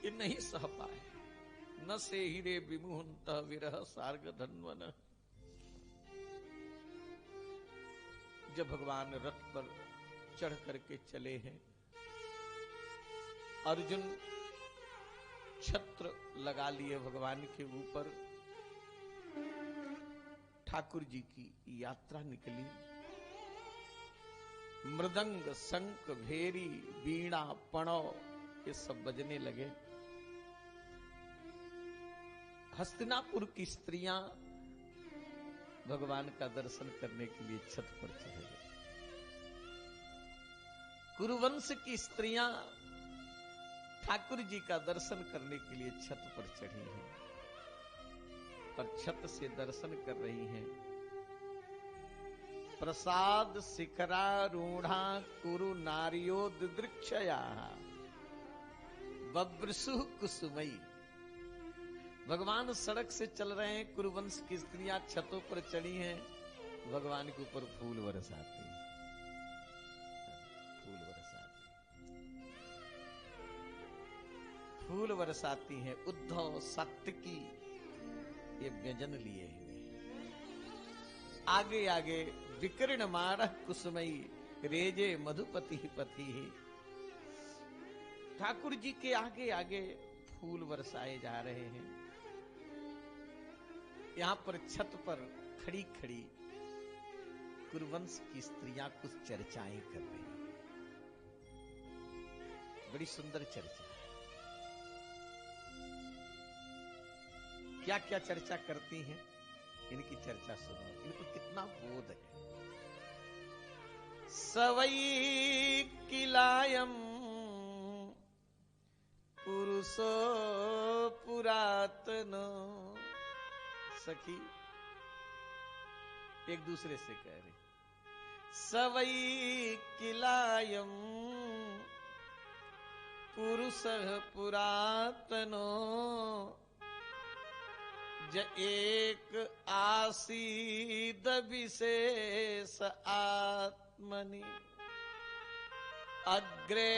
कि नहीं सह पाए। न से हीरे विमुहंत विरह सार्ग धन्वन। जब भगवान रथ पर चढ़ करके चले हैं, अर्जुन छत्र लगा लिए भगवान के ऊपर, ठाकुर जी की यात्रा निकली। मृदंग, शंख, भेरी, वीणा, पणव ये सब बजने लगे। हस्तिनापुर की स्त्रियां भगवान का दर्शन करने के लिए छत पर चढ़े गए। कुरुवंश की स्त्रियां ठाकुर जी का दर्शन करने के लिए छत पर चढ़ी हैं और छत से दर्शन कर रही हैं। प्रसाद शिखरारूढ़ा कुरु नारियो दिदृक्षया बब्रसु कुसुमई। भगवान सड़क से चल रहे हैं, कुरुवंश की स्त्रियां छतों पर चढ़ी हैं, भगवान के ऊपर फूल बरसाती हैं, फूल बरसाती, फूल बरसाती हैं। उद्धव सात्विकी ये व्यंजन लिए हुए, आगे आगे विकीर्ण मारह कुसुमई रेजे मधुपति पति। ठाकुर जी के आगे आगे फूल बरसाए जा रहे हैं। यहां पर छत पर खड़ी खड़ी कुरुवंश की स्त्रियां कुछ चर्चाएं कर रही हैं, बड़ी सुंदर चर्चा है। क्या क्या चर्चा करती हैं, इनकी चर्चा सुनो, इनको कितना बोध है। सवई किलायम पुरुषो पुरातनो। सखी एक दूसरे से कह रहे, सवई किलायम पुरुष पुरातनो ज एक आसीद विशेष आत्मनि अग्रे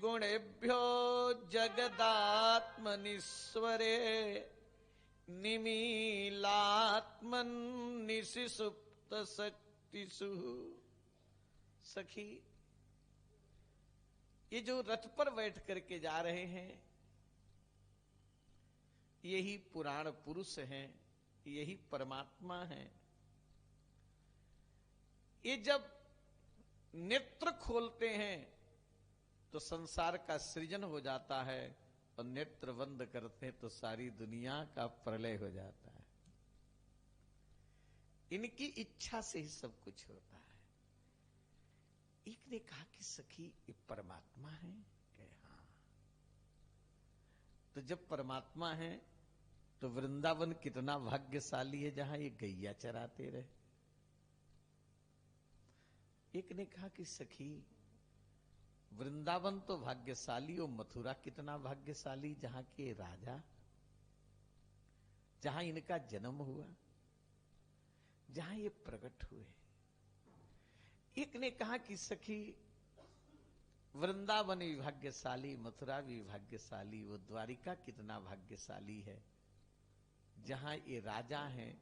गुणेभ्यो जगदात्मनीश्वरे निमीलात्मन निशिसुप्त शक्तिषु। सखी ये जो रथ पर बैठ करके जा रहे हैं, यही पुराण पुरुष हैं, यही परमात्मा हैं। ये जब नेत्र खोलते हैं तो संसार का सृजन हो जाता है, और नेत्र बंद करते हैं तो सारी दुनिया का प्रलय हो जाता है। इनकी इच्छा से ही सब कुछ होता है। एक ने कहा कि सखी ये परमात्मा है? कहे हाँ। तो जब परमात्मा है तो वृंदावन कितना भाग्यशाली है जहां ये गैया चराते रहे। एक ने कहा कि सखी वृंदावन तो भाग्यशाली, और मथुरा कितना भाग्यशाली जहां के राजा, जहां इनका जन्म हुआ, जहां ये प्रकट हुए। एक ने कहा कि सखी वृंदावन भी भाग्यशाली, मथुरा भी भाग्यशाली, वो द्वारिका कितना भाग्यशाली है जहां ये राजा हैं,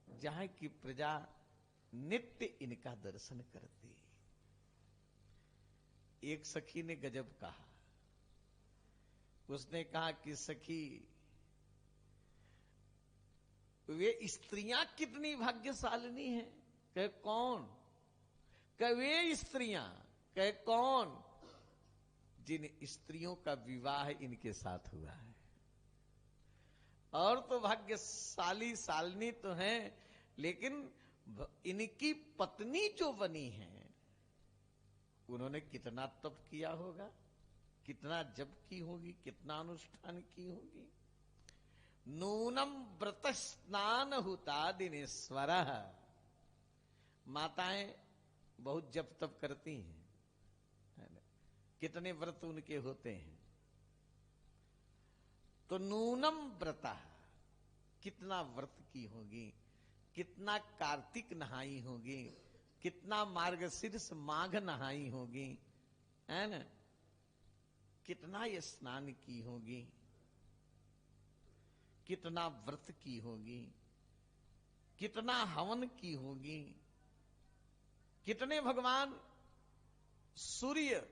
जहां की प्रजा नित्य इनका दर्शन करती। एक सखी ने गजब कहा, उसने कहा कि सखी वे स्त्रियां कितनी भाग्यशालिनी हैं। कहे कौन? कहे वे स्त्रियां। कहे कौन? जिन स्त्रियों का विवाह इनके साथ हुआ है। और तो भाग्यशाली शालिनी तो हैं, लेकिन इनकी पत्नी जो बनी है उन्होंने कितना तप किया होगा, कितना जप की होगी, कितना अनुष्ठान की होगी। नूनम व्रत स्नान हुता दिनेश्वर। माताएं बहुत जप तप करती हैं, कितने व्रत उनके होते हैं। तो नूनम व्रता, कितना व्रत की होगी, कितना कार्तिक नहाई होगी, कितना मार्गशीर्ष माघ नहाई होगी, है ना। कितना ये स्नान की होगी, कितना व्रत की होगी, कितना हवन की होगी, कितने भगवान सूर्य,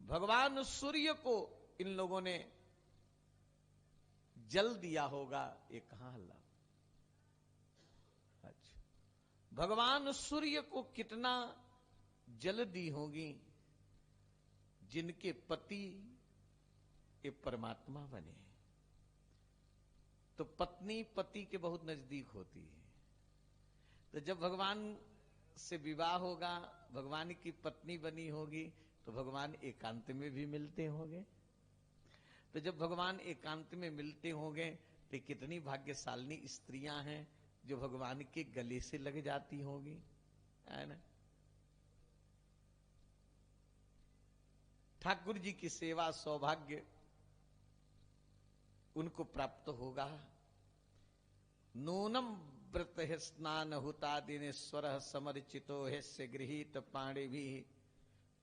भगवान सूर्य को इन लोगों ने जल दिया होगा। ये कहां हल्ला? अच्छा, भगवान सूर्य को कितना जल दी होगी, जिनके पति ये परमात्मा बने। तो पत्नी पति के बहुत नजदीक होती है। तो जब भगवान से विवाह होगा, भगवान की पत्नी बनी होगी, तो भगवान एकांत में भी मिलते होंगे। तो जब भगवान एकांत में मिलते होंगे तो कितनी भाग्यशालिनी स्त्रियां हैं जो भगवान के गले से लग जाती होंगी, है ना। ठाकुर जी की सेवा सौभाग्य उनको प्राप्त होगा। नूनम व्रत है स्नान हुता दिनेश्वर समर्चितो है से गृहीत पाणी भी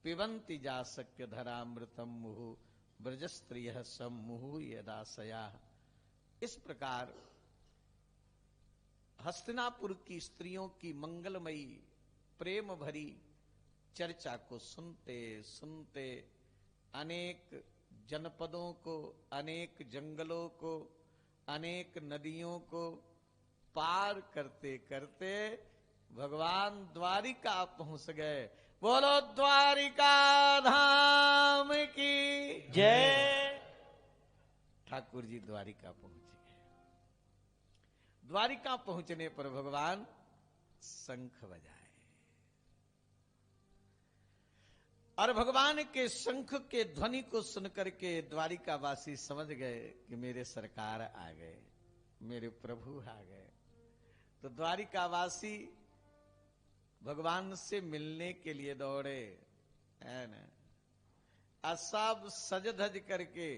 पिबंति जा सक्य धरामृतम मुहु ब्रज स्त्रिय सम्मुहु यदासया। इस प्रकार हस्तिनापुर की स्त्रियों की मंगलमयी प्रेम भरी चर्चा को सुनते सुनते अनेक जनपदों को, अनेक जंगलों को, अनेक नदियों को पार करते करते भगवान द्वारिका पहुंच गए। बोलो द्वारिका धाम की जय। ठाकुर जी द्वारिका पहुंच गए। द्वारिका पहुंचने पर भगवान शंख बजाए और भगवान के शंख के ध्वनि को सुनकर के द्वारिकावासी समझ गए कि मेरे सरकार आ गए, मेरे प्रभु आ गए। तो द्वारिकावासी भगवान से मिलने के लिए दौड़े, है ना। सब सज धज करके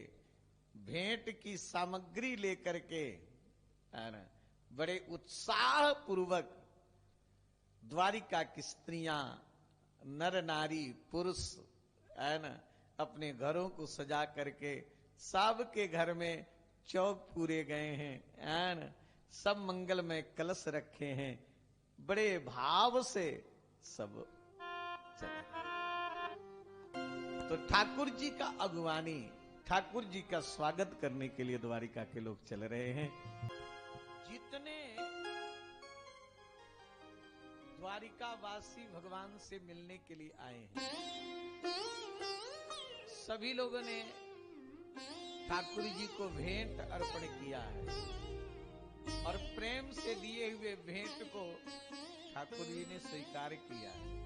भेंट की सामग्री लेकर के, है ना, बड़े उत्साह पूर्वक द्वारिका की स्त्रियां, नर नारी पुरुष, है ना, अपने घरों को सजा करके सबके घर में चौक पूरे गए हैं, है ना। सब मंगल में कलश रखे हैं, बड़े भाव से सब चले। तो ठाकुर जी का अगुवानी, ठाकुर जी का स्वागत करने के लिए द्वारिका के लोग चल रहे हैं। जितने द्वारिकावासी भगवान से मिलने के लिए आए हैं, सभी लोगों ने ठाकुर जी को भेंट अर्पण किया है और प्रेम से दिए हुए भेंट को ठाकुर जी ने स्वीकार किया है।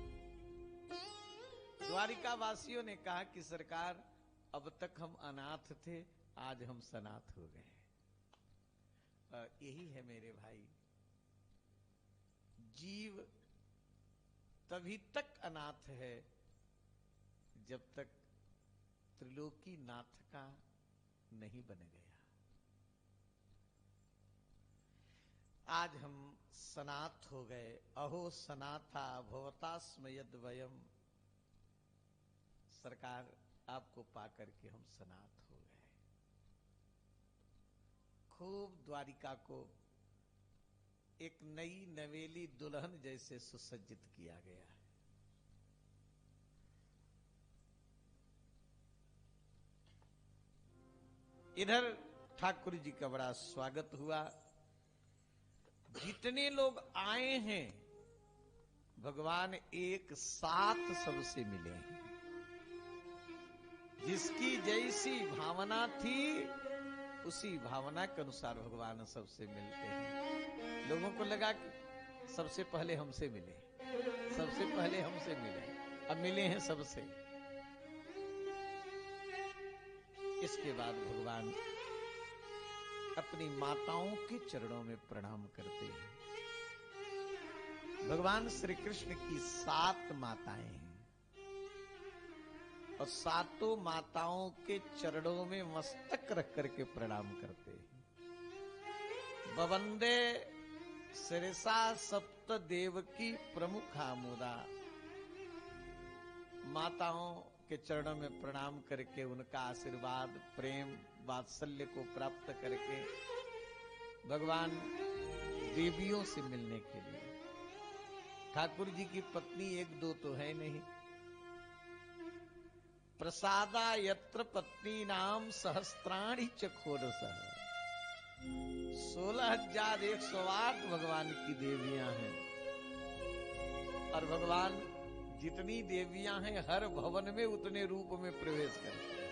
द्वारिका वासियों ने कहा कि सरकार, अब तक हम अनाथ थे, आज हम सनाथ हो गए। यही है मेरे भाई, जीव तभी तक अनाथ है जब तक त्रिलोकी नाथ का नहीं बन गया। आज हम सनाथ हो गए। अहो सनाथा भवतास्म यद वयम। सरकार, आपको पाकर के हम सनाथ हो गए। खूब द्वारिका को एक नई नवेली दुल्हन जैसे सुसज्जित किया गया है। इधर ठाकुर जी का बड़ा स्वागत हुआ। जितने लोग आए हैं भगवान एक साथ सबसे मिले हैं। जिसकी जैसी भावना थी उसी भावना के अनुसार भगवान सबसे मिलते हैं। लोगों को लगा कि सबसे पहले हमसे मिले, सबसे पहले हमसे मिले, अब मिले हैं सबसे। इसके बाद भगवान अपनी माताओं के चरणों में प्रणाम करते हैं। भगवान श्री कृष्ण की 7 माताएं हैं और 7 माताओं के चरणों में मस्तक रख करके प्रणाम करते हैं। बवंदे शिरसा सप्त देव की प्रमुखा मुदा। माताओं के चरणों में प्रणाम करके उनका आशीर्वाद, प्रेम, वात्सल्य को प्राप्त करके भगवान देवियों से मिलने के लिए, ठाकुर जी की पत्नी एक दो तो है नहीं, प्रसादा यत्र पत्नी नाम सहस्त्राणी चकोरसः, 16,108 भगवान की देवियां हैं। और भगवान जितनी देवियां हैं हर भवन में उतने रूप में प्रवेश करते हैं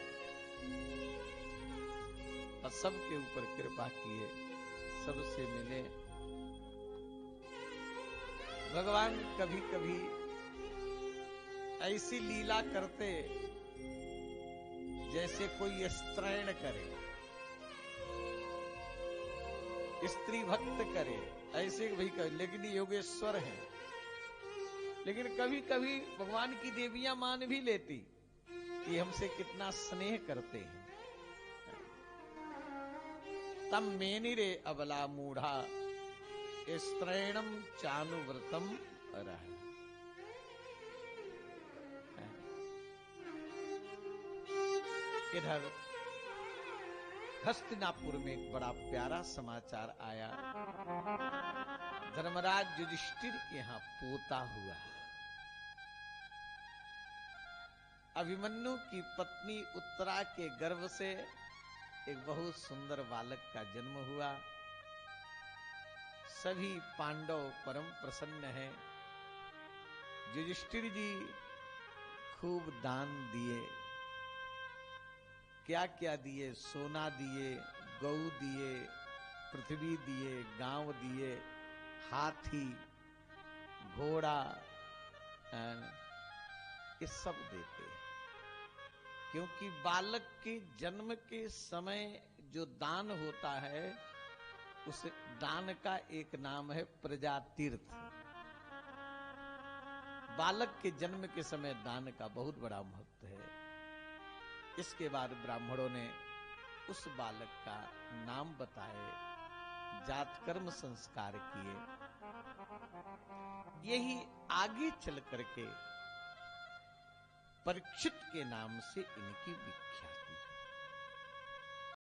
और सबके ऊपर कृपा किए, सबसे मिले। भगवान कभी कभी ऐसी लीला करते जैसे कोई स्त्रैण करे, स्त्री भक्त करे, ऐसे भी करे, लेकिन योगेश्वर हैं। लेकिन कभी कभी भगवान की देवियां मान भी लेती कि हमसे कितना स्नेह करते हैं। तम मेनिरे अबला मूढ़ा स्त्रैणम चानुव्रतम रह। इधर हस्तिनापुर में एक बड़ा प्यारा समाचार आया। धर्मराज युधिष्ठिर के यहां पोता हुआ। अभिमन्यु की पत्नी उत्तरा के गर्भ से एक बहुत सुंदर बालक का जन्म हुआ। सभी पांडव परम प्रसन्न हैं। युधिष्ठिर जी खूब दान दिए। क्या क्या दिए? सोना दिए, गौ दिए, पृथ्वी दिए, गांव दिए, हाथी, घोड़ा, ये सब देते हैं। क्योंकि बालक के जन्म के समय जो दान होता है, उस दान का एक नाम है प्रजातीर्थ। बालक के जन्म के समय दान का बहुत बड़ा महत्व है। इसके बाद ब्राह्मणों ने उस बालक का नाम बताए, जातकर्म संस्कार किए। यही आगे चल करके परीक्षित के नाम से इनकी विख्यात।